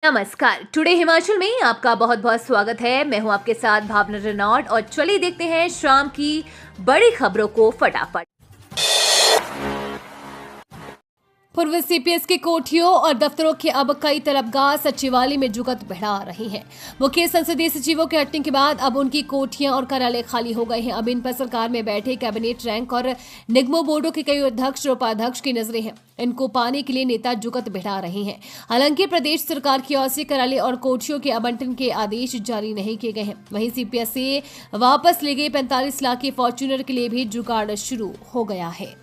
नमस्कार। टुडे हिमाचल में आपका बहुत बहुत स्वागत है। मैं हूं आपके साथ भावना रेनॉल्ड और चलिए देखते हैं शाम की बड़ी खबरों को फटाफट। पूर्व सीपीएस की कोठियों और दफ्तरों के अब कई तलबगार सचिवालय में जुगत बढ़ा रहे हैं। मुख्य संसदीय सचिवों के हटने के बाद अब उनकी कोठियां और कार्यालय खाली हो गए हैं। अब इन पर सरकार में बैठे कैबिनेट रैंक और निगमों बोर्डों के कई अध्यक्ष और उपाध्यक्ष की नजरें हैं। इनको पाने के लिए नेता जुगत बढ़ा रहे हैं। हालांकि प्रदेश सरकार की ओर से कार्यालय और कोठियों के आवंटन के आदेश जारी नहीं किए गए हैं। वहीं सीपीएस से वापस ले गए 45 लाख के फॉर्च्यूनर के लिए भी जुगाड़ शुरू हो गया है।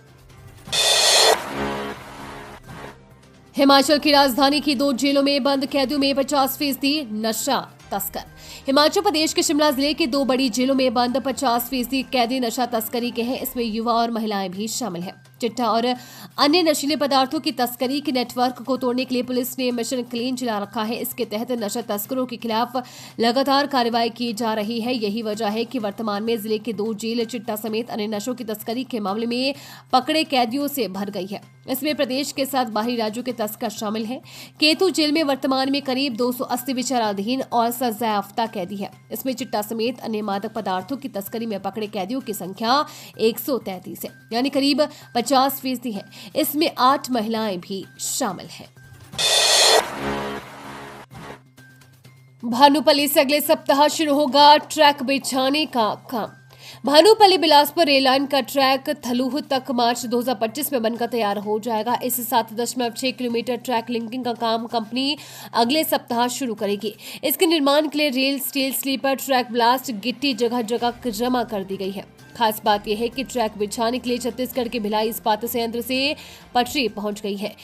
हिमाचल की राजधानी की 2 जेलों में बंद कैदियों में 50% नशा तस्कर। हिमाचल प्रदेश के शिमला जिले की 2 बड़ी जेलों में बंद 50% कैदी नशा तस्करी के हैं। इसमें युवा और महिलाएं भी शामिल हैं। चिट्टा और अन्य नशीले पदार्थों की तस्करी के नेटवर्क को तोड़ने के लिए पुलिस ने मिशन क्लीन चला रखा है। इसके तहत नशा तस्करों के खिलाफ लगातार कार्रवाई की जा रही है। यही वजह है कि वर्तमान में जिले के 2 जेल चिट्टा समेत अन्य नशों की तस्करी के मामले में पकड़े कैदियों से भर गई है। इसमें प्रदेश के साथ बाहरी राज्यों के तस्कर शामिल हैं। केतु जेल में वर्तमान में करीब 280 विचाराधीन और सजायाफ्ता कैदी है। इसमें चिट्टा समेत अन्य मादक पदार्थों की तस्करी में पकड़े कैदियों की संख्या 133 है, यानी करीब 50% है। इसमें 8 महिलाएं भी शामिल हैं। भानुपल्ली से अगले सप्ताह शुरू होगा ट्रैक बिछाने का काम। भानुपल्ली बिलासपुर रेल लाइन का ट्रैक थलूह तक मार्च 2025 में बनकर तैयार हो जाएगा। इस 7.6 किलोमीटर ट्रैक लिंकिंग का काम कंपनी अगले सप्ताह शुरू करेगी। इसके निर्माण के लिए rail, steel, sleeper, track blast, गिट्टी जगह जगह जमा कर दी गई है। खास बात यह है कि ट्रैक बिछाने के लिए छत्तीसगढ़ के भिलाई इस्पात संयंत्र से पटरी पहुंच गई है।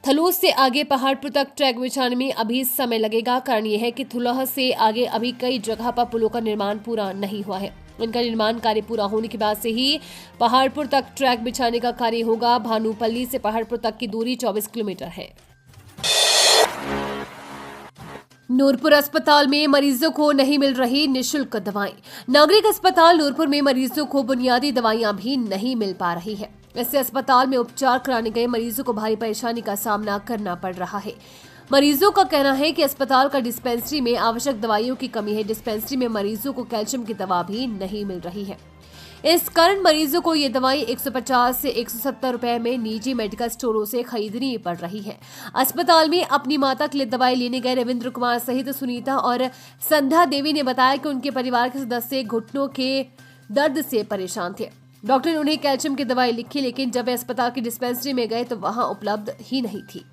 थलूह से आगे पहाड़पुर तक ट्रैक बिछाने में अभी समय लगेगा। कारण यह है कि थलूह से आगे अभी कई जगह पर पुलों का निर्माण पूरा नहीं हुआ है। इनका निर्माण कार्य पूरा होने के बाद से ही पहाड़पुर तक ट्रैक बिछाने का कार्य होगा। भानुपल्ली से पहाड़पुर तक की दूरी 24 किलोमीटर है। नूरपुर अस्पताल में मरीजों को नहीं मिल रही निःशुल्क दवाएं। नागरिक अस्पताल नूरपुर में मरीजों को बुनियादी दवाइयां भी नहीं मिल पा रही है। इससे अस्पताल में उपचार कराने गए मरीजों को भारी परेशानी का सामना करना पड़ रहा है। मरीजों का कहना है कि अस्पताल का डिस्पेंसरी में आवश्यक दवाइयों की कमी है। डिस्पेंसरी में मरीजों को कैल्शियम की दवा भी नहीं मिल रही है। इस कारण मरीजों को ये दवाई 150 से 170 रुपए में निजी मेडिकल स्टोरों से खरीदनी पड़ रही है। अस्पताल में अपनी माता के लिए दवाई लेने गए रविंद्र कुमार सहित सुनीता और संध्या देवी ने बताया कि उनके परिवार के सदस्य घुटनों के दर्द से परेशान थे। डॉक्टर ने उन्हें कैल्शियम की दवाई लिखी, लेकिन जब वे अस्पताल की डिस्पेंसरी में गए तो वहां उपलब्ध ही नहीं थी।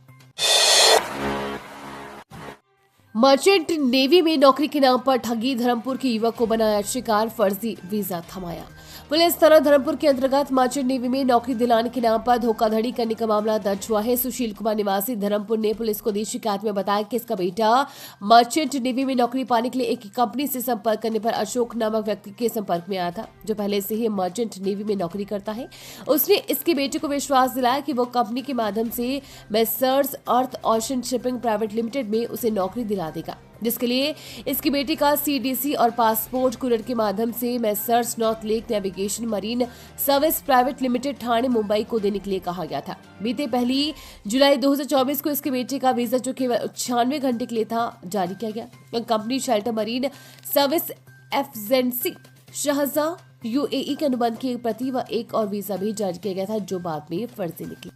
मर्चेंट नेवी में नौकरी के नाम पर ठगी, धर्मपुर के युवक को बनाया शिकार, फर्जी वीजा थमाया। पुलिस थाना धर्मपुर के अंतर्गत मर्चेंट नेवी में नौकरी दिलाने के नाम पर धोखाधड़ी करने का मामला दर्ज हुआ है। सुशील कुमार निवासी धर्मपुर ने पुलिस को दी शिकायत में बताया कि इसका बेटा मर्चेंट नेवी में नौकरी पाने के लिए एक कंपनी से संपर्क करने पर अशोक नामक व्यक्ति के संपर्क में आया था, जो पहले से ही मर्चेंट नेवी में नौकरी करता है। उसने इसके बेटे को विश्वास दिलाया कि वो कंपनी के माध्यम से मेसर्स अर्थ ओशन शिपिंग प्राइवेट लिमिटेड में उसे नौकरी दिला देगा, जिसके लिए इसकी बेटी का सीडीसी और पासपोर्ट कुरियर के माध्यम से messrs north lake navigation marine service private limited Thane Mumbai को देने के लिए कहा गया था। बीते 1 जुलाई 2024 को इसके बेटे का वीजा जो केवल 96 घंटे के लिए था जारी किया गया। Company shelter marine service agency Shahjahan UAE के अनुबंध की एक प्रति व एक और वीजा भी जारी किया गया था, जो बाद में फर्जी निकली।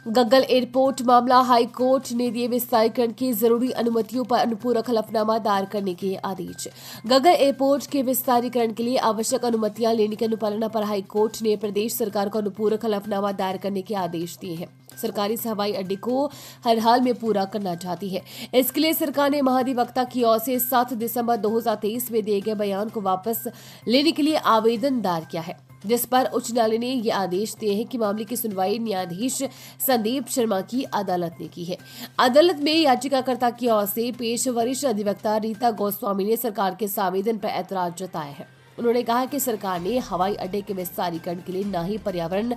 गग्गल एयरपोर्ट मामला, हाई कोर्ट ने दिए विस्तारीकरण की जरूरी अनुमतियों पर अनुपूरक हलफनामा दायर करने के आदेश। गग्गल एयरपोर्ट के विस्तारीकरण के लिए आवश्यक अनुमतियां लेने की अनुपालना पर हाई कोर्ट ने प्रदेश सरकार को अनुपूरक हलफनामा दायर करने के आदेश दिए हैं। सरकार इस हवाई अड्डे को हर हाल में पूरा करना चाहती है। इसके लिए सरकार ने महाधिवक्ता की ओर से 7 दिसंबर 2023 में दिए गए बयान को वापस लेने के लिए आवेदन दायर किया है, जिस पर उच्च न्यायालय ने ये आदेश दिए हैं कि मामले की सुनवाई न्यायाधीश संदीप शर्मा की अदालत ने की है। अदालत में याचिकाकर्ता की ओर से पेश वरिष्ठ अधिवक्ता रीता गोस्वामी ने सरकार के इस आवेदन पर ऐतराज जताया है। उन्होंने कहा कि सरकार ने हवाई अड्डे के विस्तारीकरण के लिए न ही पर्यावरण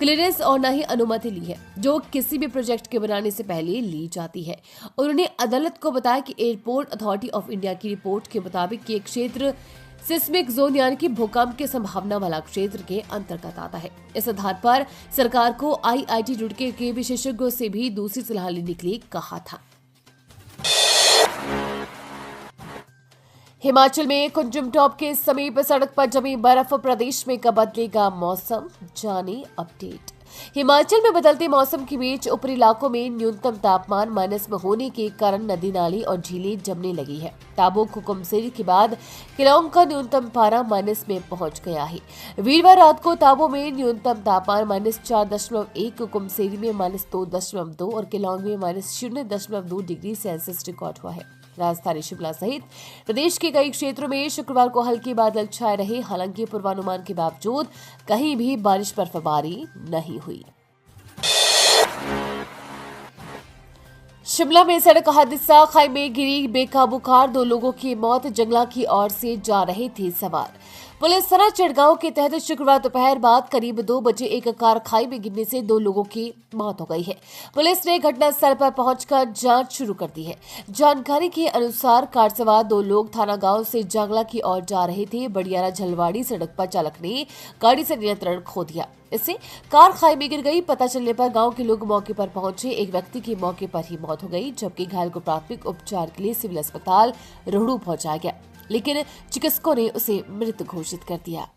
क्लियरेंस और न ही अनुमति ली है, जो किसी भी प्रोजेक्ट के बनाने से पहले ली जाती है। उन्होंने अदालत को बताया कि एयरपोर्ट अथॉरिटी ऑफ इंडिया की रिपोर्ट के मुताबिक ये क्षेत्र सिस्मिक जोन यानी कि भूकंप की संभावना वाला क्षेत्र के अंतर्गत आता है। इस आधार पर सरकार को आईआईटी रुड़की के विशेषज्ञों से भी दूसरी सलाह लेने के लिए कहा था। हिमाचल में कुंजम टॉप के समीप सड़क पर जमी बर्फ, प्रदेश में कब बदलेगा मौसम, जाने अपडेट। हिमाचल में बदलते मौसम के बीच ऊपरी इलाकों में न्यूनतम तापमान माइनस में होने के कारण नदी नाली और झीलें जमने लगी है। ताबो कुकुमसेरी के बाद केलोंग का न्यूनतम पारा माइनस में पहुंच गया है। वीरवार रात को ताबो में न्यूनतम तापमान -4.1, कुकुमसेरी में -2.2 और केलोंग में -0.2 डिग्री सेल्सियस रिकॉर्ड हुआ है। राजधानी शिमला सहित प्रदेश के कई क्षेत्रों में शुक्रवार को हल्के बादल छाए रहे। हालांकि पूर्वानुमान के बावजूद कहीं भी बारिश बर्फबारी नहीं हुई। शिमला में सड़क हादसा, खाई में गिरी बेकाबू कार, 2 लोगों की मौत, जंगला की ओर से जा रहे थे सवार। पुलिस थाना चिड़गांव के तहत शुक्रवार दोपहर बाद करीब 2 बजे एक कार खाई में गिरने से 2 लोगों की मौत हो गई है। पुलिस ने घटनास्थल पर पहुंचकर जांच शुरू कर दी है। जानकारी के अनुसार कार सवार 2 लोग थाना गांव से जांगला की ओर जा रहे थे। बडियारा झलवाड़ी सड़क पर चालक ने गाड़ी से नियंत्रण खो दिया। इससे कार खाई में गिर गई। पता चलने पर गांव के लोग मौके पर पहुंचे। एक व्यक्ति की मौके पर ही मौत हो गई, जबकि घायल को प्राथमिक उपचार के लिए सिविल अस्पताल रोहडू पहुंचाया गया, लेकिन चिकित्सकों ने उसे मृत घोषित कर दिया।